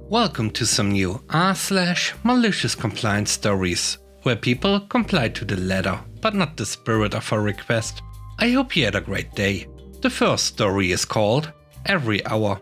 Welcome to some new r/malicious compliance stories, where people comply to the letter, but not the spirit of a request. I hope you had a great day. The first story is called Every Hour.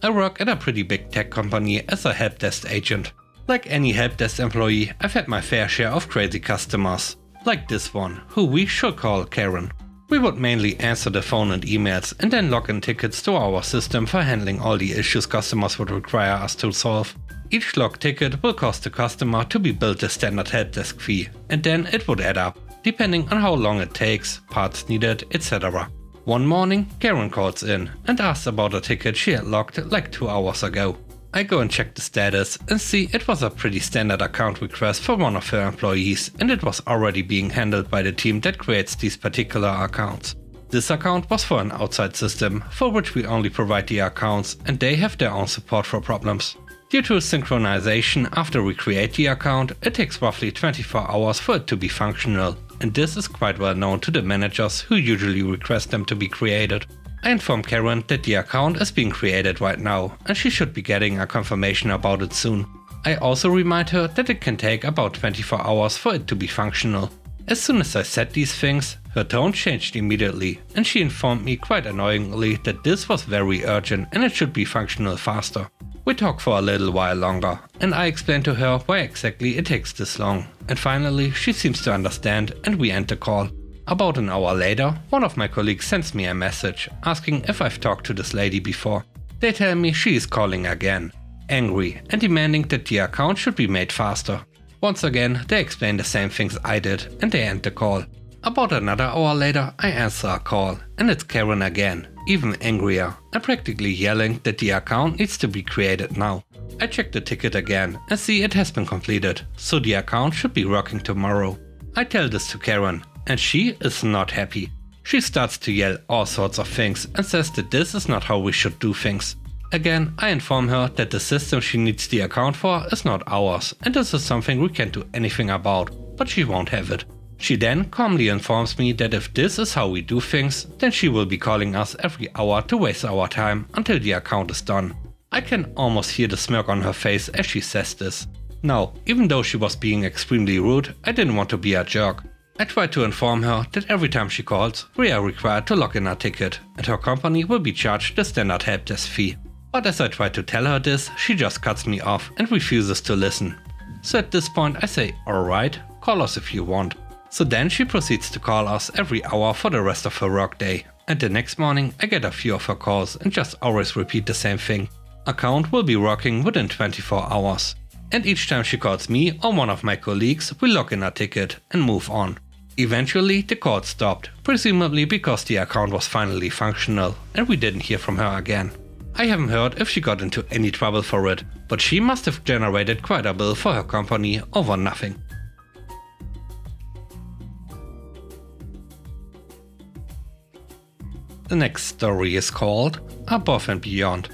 I work at a pretty big tech company as a help desk agent. Like any help desk employee, I've had my fair share of crazy customers, like this one, who we should call Karen. We would mainly answer the phone and emails and then log in tickets to our system for handling all the issues customers would require us to solve. Each logged ticket will cost the customer to be billed the standard help desk fee, and then it would add up, depending on how long it takes, parts needed, etc. One morning, Karen calls in and asks about a ticket she had logged like 2 hours ago. I go and check the status and see it was a pretty standard account request for one of her employees, and it was already being handled by the team that creates these particular accounts. This account was for an outside system for which we only provide the accounts, and they have their own support for problems. Due to synchronization after we create the account, it takes roughly 24 hours for it to be functional, and this is quite well known to the managers who usually request them to be created. I inform Karen that the account is being created right now and she should be getting a confirmation about it soon. I also remind her that it can take about 24 hours for it to be functional. As soon as I said these things, her tone changed immediately and she informed me quite annoyingly that this was very urgent and it should be functional faster. We talk for a little while longer and I explain to her why exactly it takes this long, and finally she seems to understand and we end the call. About an hour later, one of my colleagues sends me a message asking if I've talked to this lady before. They tell me she is calling again, angry and demanding that the account should be made faster. Once again, they explain the same things I did and they end the call. About another hour later, I answer a call and it's Karen again, even angrier and practically yelling that the account needs to be created now. I check the ticket again and see it has been completed, so the account should be working tomorrow. I tell this to Karen, and she is not happy. She starts to yell all sorts of things and says that this is not how we should do things. Again, I inform her that the system she needs the account for is not ours and this is something we can't do anything about, but she won't have it. She then calmly informs me that if this is how we do things, then she will be calling us every hour to waste our time until the account is done. I can almost hear the smirk on her face as she says this. Now, even though she was being extremely rude, I didn't want to be a jerk. I tried to inform her that every time she calls, we are required to log in a ticket and her company will be charged the standard help desk fee. But as I try to tell her this, she just cuts me off and refuses to listen. So at this point I say, alright, call us if you want. So then she proceeds to call us every hour for the rest of her workday, and the next morning I get a few of her calls and just always repeat the same thing. Account will be working within 24 hours. And each time she calls me or one of my colleagues, we log in a ticket and move on. Eventually the call stopped, presumably because the account was finally functional and we didn't hear from her again. I haven't heard if she got into any trouble for it, but she must have generated quite a bill for her company over nothing. The next story is called Above and Beyond.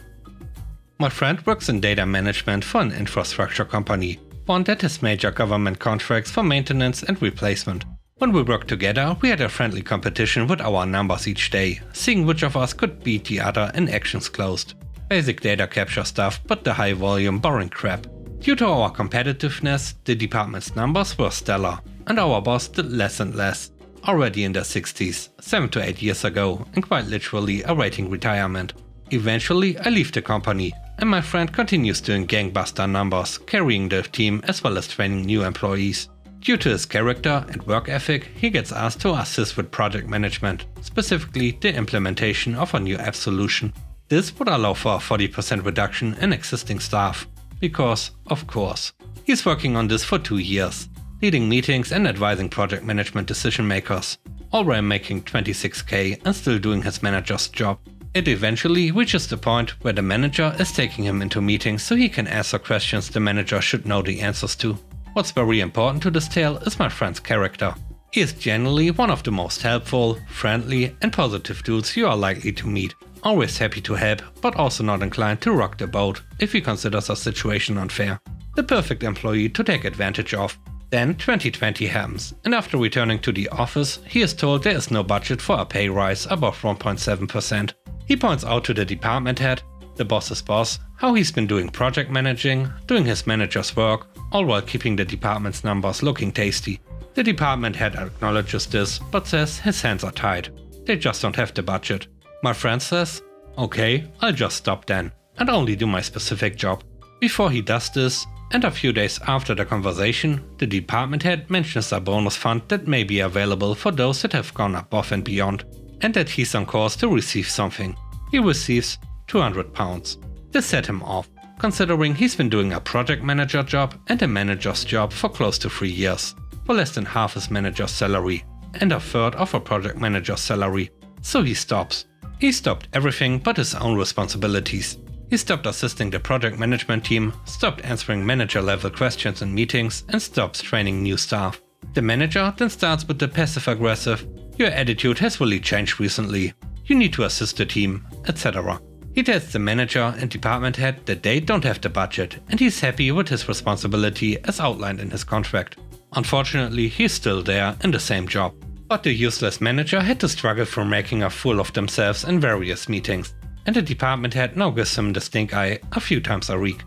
My friend works in data management for an infrastructure company, one that has major government contracts for maintenance and replacement. When we worked together, we had a friendly competition with our numbers each day, seeing which of us could beat the other in actions closed. Basic data capture stuff, but the high volume boring crap. Due to our competitiveness, the department's numbers were stellar, and our boss did less and less. Already in their 60s, 7 to 8 years ago, and quite literally awaiting retirement. Eventually I leave the company, and my friend continues doing gangbuster numbers, carrying the team as well as training new employees. Due to his character and work ethic, he gets asked to assist with project management, specifically the implementation of a new app solution. This would allow for a 40% reduction in existing staff, because, of course, he's working on this for 2 years, leading meetings and advising project management decision makers, all while making 26k and still doing his manager's job. It eventually reaches the point where the manager is taking him into meetings so he can answer questions the manager should know the answers to. What's very important to this tale is my friend's character. He is generally one of the most helpful, friendly and positive dudes you are likely to meet. Always happy to help, but also not inclined to rock the boat if he considers a situation unfair. The perfect employee to take advantage of. Then 2020 happens, and after returning to the office, he is told there is no budget for a pay rise above 1.7%. He points out to the department head, the boss's boss, how he's been doing project managing, doing his manager's work, all while keeping the department's numbers looking tasty. The department head acknowledges this, but says his hands are tied. They just don't have the budget. My friend says, okay, I'll just stop then, and only do my specific job. Before he does this, and a few days after the conversation, the department head mentions a bonus fund that may be available for those that have gone above and beyond, and that he's on course to receive something. He receives £200. This set him off, considering he's been doing a project manager job and a manager's job for close to 3 years, for less than half his manager's salary, and a third of a project manager's salary. So he stops. He stopped everything but his own responsibilities. He stopped assisting the project management team, stopped answering manager-level questions in meetings, and stops training new staff. The manager then starts with the passive-aggressive, "Your attitude has really changed recently. You need to assist the team," etc. He tells the manager and department head that they don't have the budget, and he's happy with his responsibility as outlined in his contract. Unfortunately, he's still there in the same job. But the useless manager had to struggle through making a fool of themselves in various meetings, and the department head now gives him the stink eye a few times a week.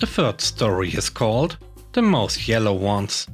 The third story is called The Most Yellow Ones.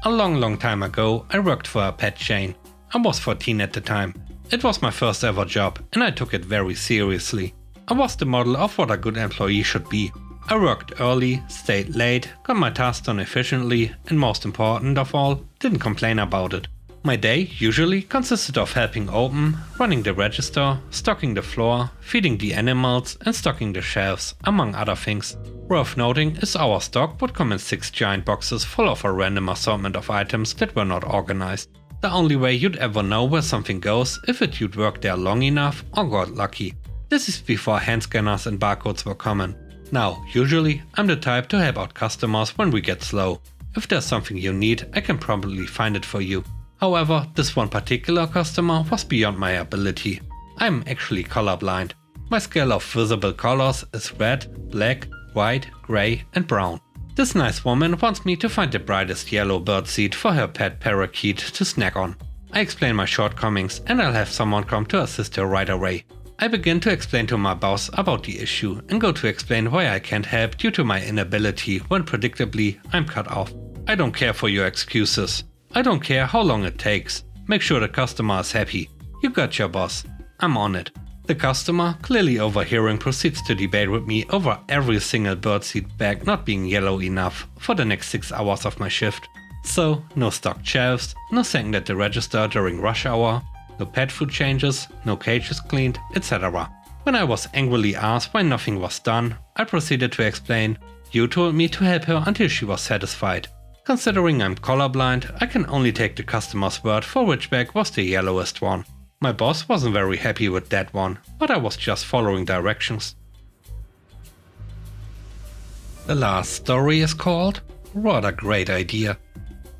A long time ago, I worked for a pet chain. I was 14 at the time. It was my first ever job, and I took it very seriously. I was the model of what a good employee should be. I worked early, stayed late, got my tasks done efficiently, and most important of all, didn't complain about it. My day usually consisted of helping open, running the register, stocking the floor, feeding the animals, and stocking the shelves, among other things. Worth noting is our stock would come in 6 giant boxes full of a random assortment of items that were not organized. The only way you'd ever know where something goes if you'd worked there long enough or got lucky. This is before hand scanners and barcodes were common. Now, usually, I'm the type to help out customers when we get slow. If there's something you need, I can probably find it for you. However, this one particular customer was beyond my ability. I'm actually colorblind. My scale of visible colors is red, black, white, grey and brown. This nice woman wants me to find the brightest yellow birdseed for her pet parakeet to snack on. I explain my shortcomings and I'll have someone come to assist her right away. I begin to explain to my boss about the issue and go to explain why I can't help due to my inability when predictably I'm cut off. I don't care for your excuses. I don't care how long it takes. Make sure the customer is happy. You got your boss. I'm on it. The customer, clearly overhearing, proceeds to debate with me over every single birdseed bag not being yellow enough for the next 6 hours of my shift. So, no stocked shelves, no second at the register during rush hour, no pet food changes, no cages cleaned, etc. When I was angrily asked why nothing was done, I proceeded to explain, "You told me to help her until she was satisfied. Considering I'm colorblind, I can only take the customer's word for which bag was the yellowest one." My boss wasn't very happy with that one, but I was just following directions. The last story is called What a Great Idea.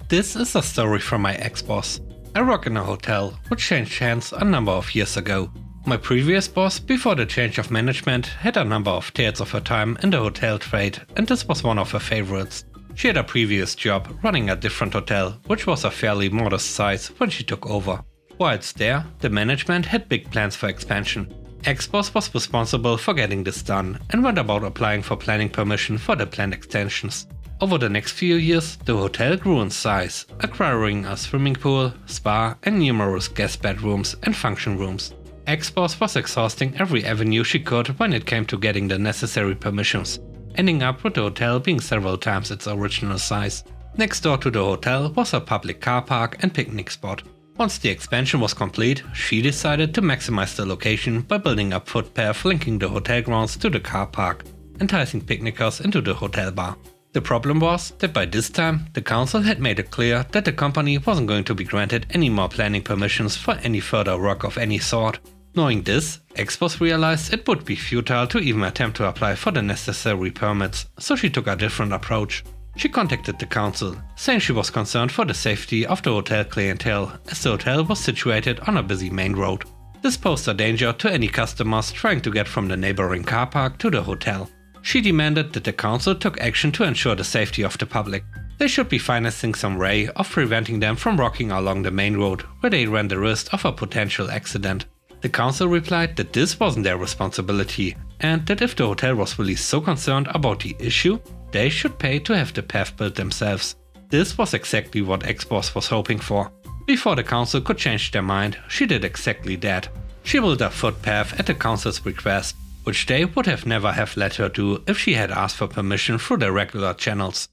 This is a story from my ex-boss. I work in a hotel, which changed hands a number of years ago. My previous boss, before the change of management, had a number of tales of her time in the hotel trade, and this was one of her favorites. She had a previous job running a different hotel, which was a fairly modest size when she took over. Whilst there, the management had big plans for expansion. Ex-boss was responsible for getting this done and went about applying for planning permission for the planned extensions. Over the next few years, the hotel grew in size, acquiring a swimming pool, spa and numerous guest bedrooms and function rooms. Ex-boss was exhausting every avenue she could when it came to getting the necessary permissions, ending up with the hotel being several times its original size. Next door to the hotel was a public car park and picnic spot. Once the expansion was complete, she decided to maximize the location by building a footpath linking the hotel grounds to the car park, enticing picnickers into the hotel bar. The problem was that by this time, the council had made it clear that the company wasn't going to be granted any more planning permissions for any further work of any sort. Knowing this, ex-boss realized it would be futile to even attempt to apply for the necessary permits, so she took a different approach. She contacted the council, saying she was concerned for the safety of the hotel clientele, as the hotel was situated on a busy main road. This posed a danger to any customers trying to get from the neighboring car park to the hotel. She demanded that the council took action to ensure the safety of the public. They should be financing some way of preventing them from walking along the main road, where they ran the risk of a potential accident. The council replied that this wasn't their responsibility and that if the hotel was really so concerned about the issue, they should pay to have the path built themselves. This was exactly what ex-boss was hoping for. Before the council could change their mind, she did exactly that. She built a footpath at the council's request, which they would have never have let her do if she had asked for permission through their regular channels.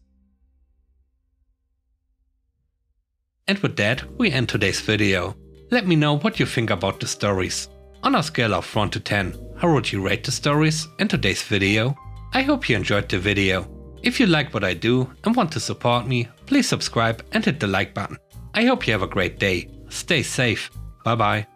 And with that, we end today's video. Let me know what you think about the stories. On a scale of 1 to 10, how would you rate the stories in today's video? I hope you enjoyed the video. If you like what I do and want to support me, please subscribe and hit the like button. I hope you have a great day. Stay safe. Bye bye.